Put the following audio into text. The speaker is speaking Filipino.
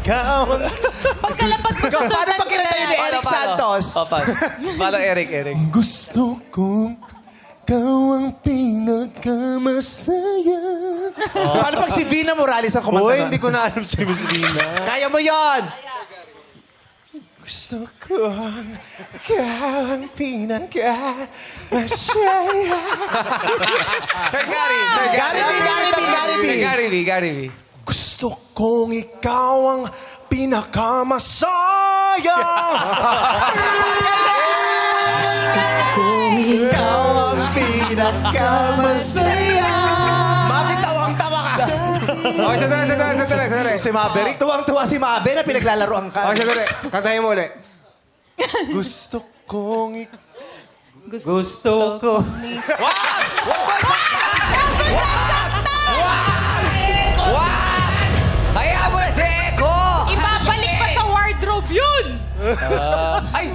ikaw. Pagkalapag mo sa Paano pag kinanta yun ni Eric Santos? Paano, Eric? Gusto kong ikaw ang pinakamasaya. Paano pag si Vina Morales ang kumanta? Uy, hindi ko na alam si Miss Vina. Kaya mo yon. Gusto ko ikaw ang pinakamasaya. Sir Gary. Gary V. Gusto kong ikaw ang pinakamasaya. Ikaw ang pinakamasaya. Bakit tawang-tawa ka? Okay, sandali. Si Maverick, tuwang-tuwa si Maverick na pinaglalaroan ka. Okay, sandali. Kantahin mo ulit. Gusto kong Gusto ko. Hayaan mo na si Eko! Ibabalik pa sa wardrobe yun! Ay,